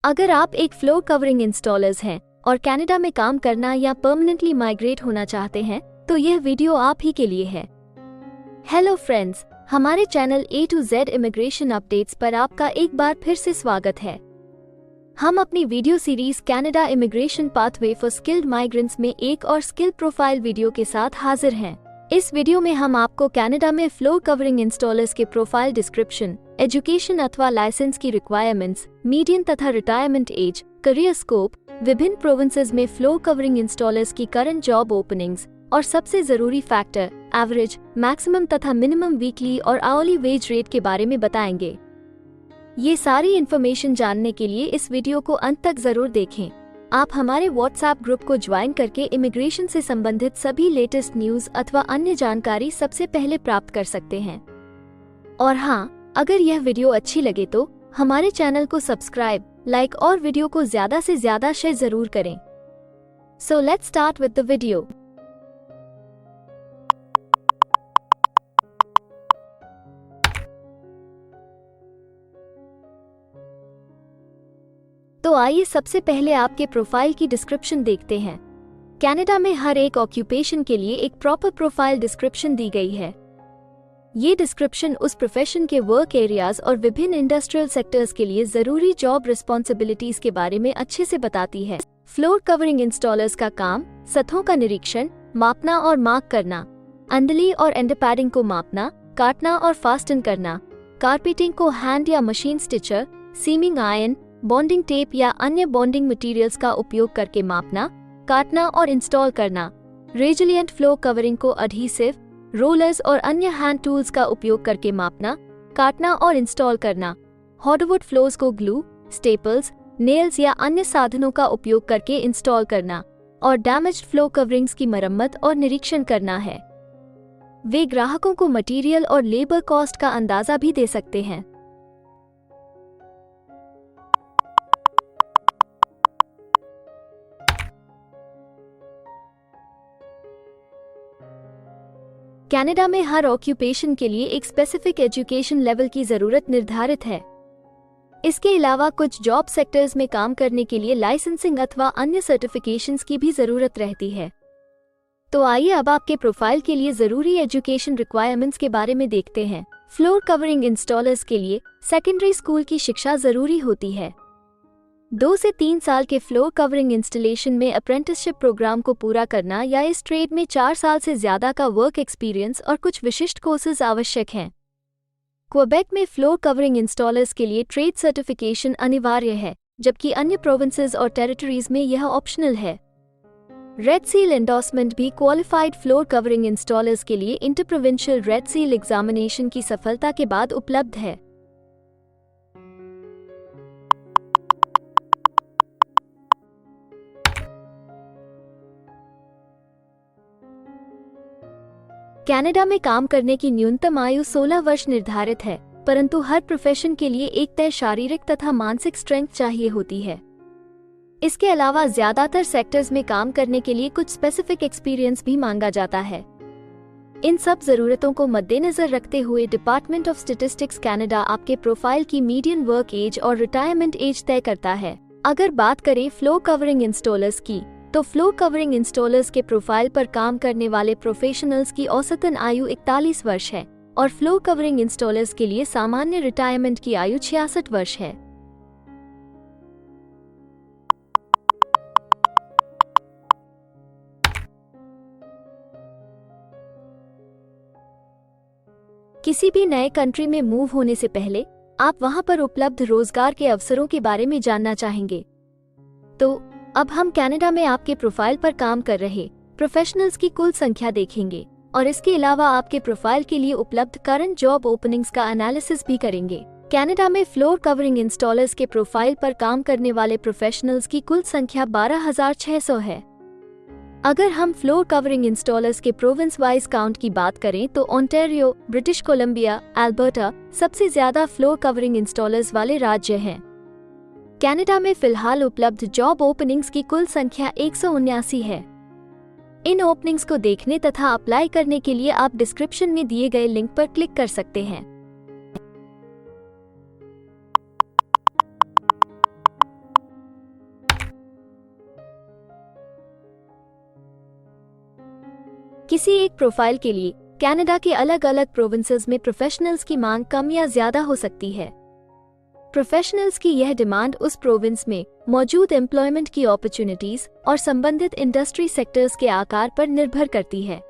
अगर आप एक फ्लोर कवरिंग इंस्टॉलर्स हैं और कनाडा में काम करना या परमानेंटली माइग्रेट होना चाहते हैं तो यह वीडियो आप ही के लिए है। हेलो फ्रेंड्स, हमारे channel A to Z immigration updates पर आपका एक बार फिर से स्वागत है। हम अपनी video series Canada immigration pathway for skilled migrants में एक और स्किल प्रोफाइल वीडियो के साथ हाजिर हैं। इस वीडियो में हम आपको कनाडा में फ्लोर कवरिंग इंस्टॉलर्स के प्रोफाइल डिस्क्रिप्शन, एजुकेशन अथवा लाइसेंस की रिक्वायरमेंट्स, मीडियन तथा रिटायरमेंट एज, करियर स्कोप, विभिन्न प्रोविंसेस में फ्लोर कवरिंग इंस्टॉलर्स की करंट जॉब ओपनिंग्स और सबसे जरूरी फैक्टर एवरेज, मैक्सिमम तथा मिनिमम वीकली और आवरली वेज रेट के बारे में बताएंगे। ये सारी इन्फॉर्मेशन जानने के लिए इस वीडियो को अंत तक जरूर देखें। आप हमारे व्हाट्सएप ग्रुप को ज्वाइन करके इमिग्रेशन से संबंधित सभी लेटेस्ट न्यूज अथवा अन्य जानकारी सबसे पहले प्राप्त कर सकते हैं। और हाँ, अगर यह वीडियो अच्छी लगे तो हमारे चैनल को सब्सक्राइब, लाइक और वीडियो को ज्यादा से ज्यादा शेयर जरूर करें। So let's start with the video. तो आइए सबसे पहले आपके प्रोफाइल की डिस्क्रिप्शन देखते हैं। कनाडा में हर एक ऑक्यूपेशन के लिए एक प्रॉपर प्रोफाइल डिस्क्रिप्शन दी गई है। ये डिस्क्रिप्शन उस प्रोफेशन के वर्क एरियाज और विभिन्न इंडस्ट्रियल सेक्टर्स के लिए जरूरी जॉब रिस्पॉन्सिबिलिटीज के बारे में अच्छे से बताती है। फ्लोर कवरिंग इंस्टॉलर्स का काम सतहों का निरीक्षण, मापना और मार्क करना, अंडली और एंडर पैडिंग को मापना, काटना और फास्टन करना, कारपेटिंग को हैंड या machine stitcher, seaming iron, bonding tape या अन्य बॉन्डिंग मटेरियल्स का उपयोग करके मापना, काटना और इंस्टॉल करना, रेजिलिएंट फ्लोर कवरिंग को अडहीसिव, रोलर्स और अन्य हैंड टूल्स का उपयोग करके मापना, काटना और इंस्टॉल करना, हार्डवुड फ्लोर्स को ग्लू, स्टेपल्स, नेल्स या अन्य साधनों का उपयोग करके इंस्टॉल करना और डैमेज्ड फ्लोर कवरिंग्स की मरम्मत और निरीक्षण करना है। वे ग्राहकों को मटेरियल और लेबर कॉस्ट का अंदाजा भी दे सकते हैं। कनाडा में हर ऑक्यूपेशन के लिए एक स्पेसिफिक एजुकेशन लेवल की जरूरत निर्धारित है। इसके अलावा कुछ जॉब सेक्टर्स में काम करने के लिए लाइसेंसिंग अथवा अन्य सर्टिफिकेशंस की भी जरूरत रहती है। तो आइए अब आपके प्रोफाइल के लिए जरूरी एजुकेशन रिक्वायरमेंट्स के बारे में देखते हैं। फ्लोर कवरिंग इंस्टॉलर्स के लिए सेकेंडरी स्कूल की शिक्षा जरूरी होती है। 2 से 3 साल के फ्लोर कवरिंग इंस्टॉलेशन में अप्रेंटिसशिप प्रोग्राम को पूरा करना या इस ट्रेड में 4 साल से ज्यादा का वर्क एक्सपीरियंस और कुछ विशिष्ट कोर्सेज आवश्यक हैं। क्वेबेक में फ्लोर कवरिंग इंस्टॉलर्स के लिए ट्रेड सर्टिफिकेशन अनिवार्य है, जबकि अन्य प्रोविंसेस और टेरिटरीज में यह ऑप्शनल है। रेड सील एंडोर्समेंट भी क्वालिफाइड फ्लोर कवरिंग इंस्टॉलर्स के लिए inter provincial red seal examination की सफलता के बाद उपलब्ध है। कनाडा में काम करने की न्यूनतम आयु 16 वर्ष निर्धारित है, परंतु हर प्रोफेशन के लिए एक तय शारीरिक तथा मानसिक स्ट्रेंथ चाहिए होती है। इसके अलावा ज्यादातर सेक्टर्स में काम करने के लिए कुछ स्पेसिफिक एक्सपीरियंस भी मांगा जाता है। इन सब जरूरतों को मद्देनजर रखते हुए डिपार्टमेंट ऑफ स्टैटिस्टिक्स कनाडा आपके प्रोफाइल की मीडियन वर्क एज और रिटायरमेंट एज तय करता है। अगर बात करें फ्लोर कवरिंग इंस्टॉलर्स की, तो फ्लोर कवरिंग इंस्टॉलर्स के प्रोफाइल पर काम करने वाले प्रोफेशनल्स की औसतन आयु 41 वर्ष है और फ्लोर कवरिंग इंस्टॉलर्स के लिए सामान्य रिटायरमेंट की आयु 66 वर्ष है। किसी भी नए कंट्री में मूव होने से पहले आप वहां पर उपलब्ध रोजगार के अवसरों के बारे में जानना चाहेंगे। तो अब हम कनाडा में आपके प्रोफाइल पर काम कर रहे प्रोफेशनल्स की कुल संख्या देखेंगे और इसके अलावा आपके प्रोफाइल के लिए उपलब्ध करंट जॉब ओपनिंग्स का एनालिसिस भी करेंगे। कनाडा में फ्लोर कवरिंग इंस्टॉलर्स के प्रोफाइल पर काम करने वाले प्रोफेशनल्स की कुल संख्या 12,600 है। अगर हम फ्लोर कवरिंग इंस्टॉलर्स के प्रोविंस वाइज काउंट की बात करें तो ओंटारियो, ब्रिटिश कोलंबिया, अल्बर्टा सबसे ज्यादा फ्लोर कवरिंग इंस्टॉलर्स वाले राज्य हैं। कनाडा में फिलहाल उपलब्ध जॉब ओपनिंग्स की कुल संख्या 179 है। इन ओपनिंग्स को देखने तथा अप्लाई करने के लिए आप डिस्क्रिप्शन में दिए गए लिंक पर क्लिक कर सकते हैं। किसी एक प्रोफाइल के लिए कनाडा के अलग अलग प्रोविंसेस में प्रोफेशनल्स की मांग कम या ज्यादा हो सकती है। प्रोफेशनल्स की यह डिमांड उस प्रोविंस में मौजूद एम्प्लॉयमेंट की अपॉर्चुनिटीज और संबंधित इंडस्ट्री सेक्टर्स के आकार पर निर्भर करती है।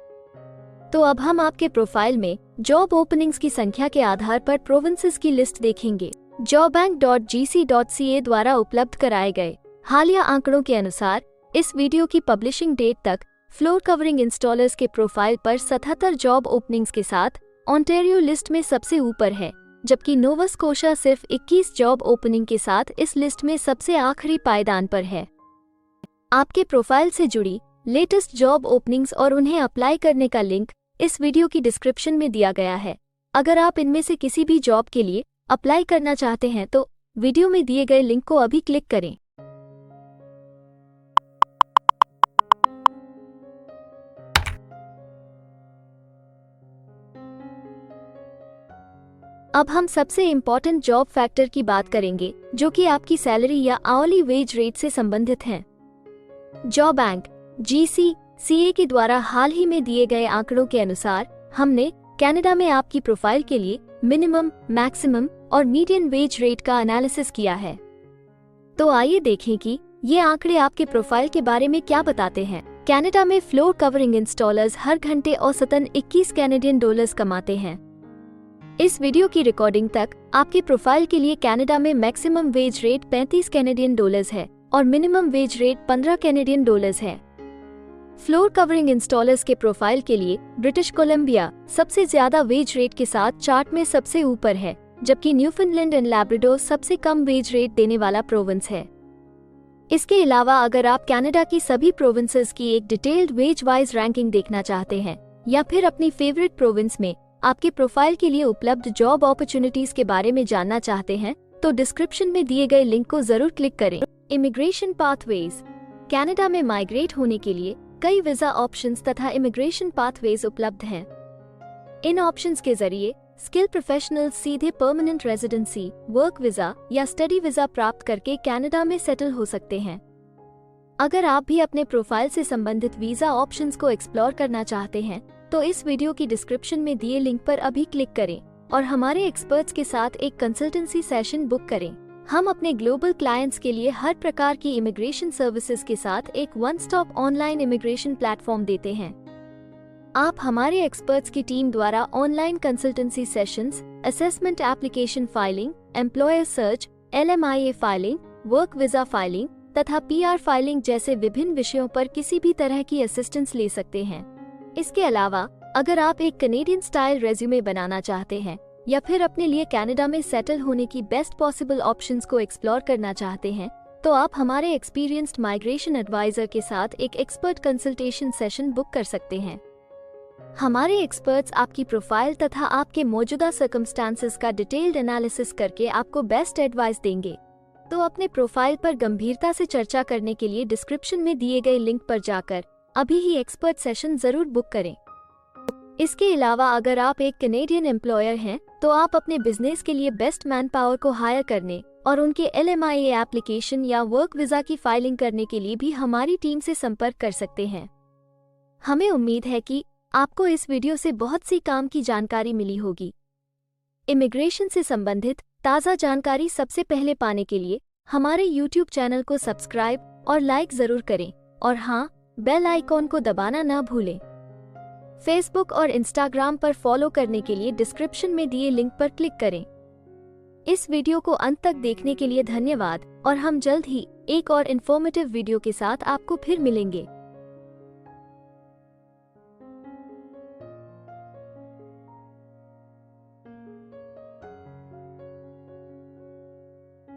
तो अब हम आपके प्रोफाइल में जॉब ओपनिंग्स की संख्या के आधार पर प्रोविंसेस की लिस्ट देखेंगे। jobbank.gc.ca द्वारा उपलब्ध कराए गए हालिया आंकड़ों के अनुसार इस वीडियो की पब्लिशिंग डेट तक फ्लोर कवरिंग इंस्टॉलर्स के प्रोफाइल पर 77 जॉब ओपनिंग्स के साथ ओंटारियो लिस्ट में सबसे ऊपर है, जबकि नोवा स्कोशा सिर्फ 21 जॉब ओपनिंग के साथ इस लिस्ट में सबसे आखिरी पायदान पर है। आपके प्रोफाइल से जुड़ी लेटेस्ट जॉब ओपनिंग्स और उन्हें अप्लाई करने का लिंक इस वीडियो की डिस्क्रिप्शन में दिया गया है। अगर आप इनमें से किसी भी जॉब के लिए अप्लाई करना चाहते हैं तो वीडियो में दिए गए लिंक को अभी क्लिक करें। अब हम सबसे इम्पोर्टेंट जॉब फैक्टर की बात करेंगे, जो कि आपकी सैलरी या आवरली वेज रेट से संबंधित हैं। jobbank.gc.ca के द्वारा हाल ही में दिए गए आंकड़ों के अनुसार हमने कनाडा में आपकी प्रोफाइल के लिए मिनिमम, मैक्सिमम और मीडियन वेज रेट का एनालिसिस किया है। तो आइए देखें कि ये आंकड़े आपके प्रोफाइल के बारे में क्या बताते हैं। कनाडा में फ्लोर कवरिंग इंस्टॉलर्स हर घंटे औसतन 21 कैनेडियन डॉलर्स कमाते हैं। इस वीडियो की रिकॉर्डिंग तक आपके प्रोफाइल के लिए कनाडा में maximum wage rate 35 Canadian dollars है और minimum wage rate 15 Canadian dollars है। फ्लोर कवरिंग इंस्टॉलर्स के प्रोफाइल के लिए ब्रिटिश कोलंबिया सबसे ज्यादा वेज रेट के साथ चार्ट में सबसे ऊपर है, जबकि न्यूफाउंडलैंड एंड लैब्राडोर सबसे कम वेज रेट देने वाला प्रोविंस है। इसके अलावा अगर आप कनाडा की सभी प्रोविंसेस की एक डिटेल्ड वेज वाइज रैंकिंग देखना चाहते हैं या फिर अपनी फेवरेट प्रोविंस में आपके प्रोफाइल के लिए उपलब्ध जॉब अपॉर्चुनिटीज के बारे में जानना चाहते हैं तो डिस्क्रिप्शन में दिए गए लिंक को जरूर क्लिक करें। Immigration pathways. कनाडा में माइग्रेट होने के लिए कई वीजा ऑप्शंस तथा इमिग्रेशन पाथवेज उपलब्ध हैं। इन ऑप्शंस के जरिए स्किल प्रोफेशनल्स सीधे परमानेंट रेजिडेंसी, वर्क वीजा या स्टडी वीजा प्राप्त करके कनाडा में सेटल हो सकते हैं। अगर आप भी अपने प्रोफाइल से संबंधित वीजा ऑप्शंस को एक्सप्लोर करना चाहते हैं तो इस वीडियो की डिस्क्रिप्शन में दिए लिंक पर अभी क्लिक करें और हमारे एक्सपर्ट्स के साथ एक कंसल्टेंसी सेशन बुक करें। हम अपने ग्लोबल क्लाइंट्स के लिए हर प्रकार की इमिग्रेशन सर्विसेज के साथ एक one stop online immigration platform देते हैं। आप हमारे एक्सपर्ट्स की टीम द्वारा online consultancy sessions, assessment application filing, employer search, LMIA filing, work visa filing तथा PR फाइलिंग जैसे विभिन्न विषयों पर किसी भी तरह की असिस्टेंस ले सकते हैं। इसके अलावा अगर आप एक कनेडियन स्टाइल रेज्यूमे बनाना चाहते हैं या फिर अपने लिए कनाडा में सेटल होने की बेस्ट पॉसिबल ऑप्शंस को एक्सप्लोर करना चाहते हैं तो आप हमारे एक्सपीरियंस्ड माइग्रेशन एडवाइजर के साथ एक एक्सपर्ट कंसल्टेशन सेशन बुक कर सकते हैं। हमारे एक्सपर्ट्स आपकी प्रोफाइल तथा आपके मौजूदा सर्कमस्टांसेस का डिटेल्ड एनालिसिस करके आपको बेस्ट एडवाइस देंगे। तो अपने प्रोफाइल पर गंभीरता से चर्चा करने के लिए डिस्क्रिप्शन में दिए गए लिंक पर जाकर अभी ही एक्सपर्ट सेशन जरूर बुक करें। इसके अलावा अगर आप एक कनेडियन एम्प्लॉयर हैं तो आप अपने बिजनेस के लिए बेस्ट मैन पावर को हायर करने और उनके LMIA एप्लीकेशन या वर्क वीजा की फाइलिंग करने के लिए भी हमारी टीम से संपर्क कर सकते हैं। हमें उम्मीद है कि आपको इस वीडियो से बहुत सी काम की जानकारी मिली होगी। इमिग्रेशन से संबंधित ताज़ा जानकारी सबसे पहले पाने के लिए हमारे YouTube चैनल को सब्सक्राइब और लाइक जरूर करें और हाँ, बेल आइकॉन को दबाना ना भूलें। फेसबुक और इंस्टाग्राम पर फॉलो करने के लिए डिस्क्रिप्शन में दिए लिंक पर क्लिक करें। इस वीडियो को अंत तक देखने के लिए धन्यवाद और हम जल्द ही एक और इन्फॉर्मेटिव वीडियो के साथ आपको फिर मिलेंगे।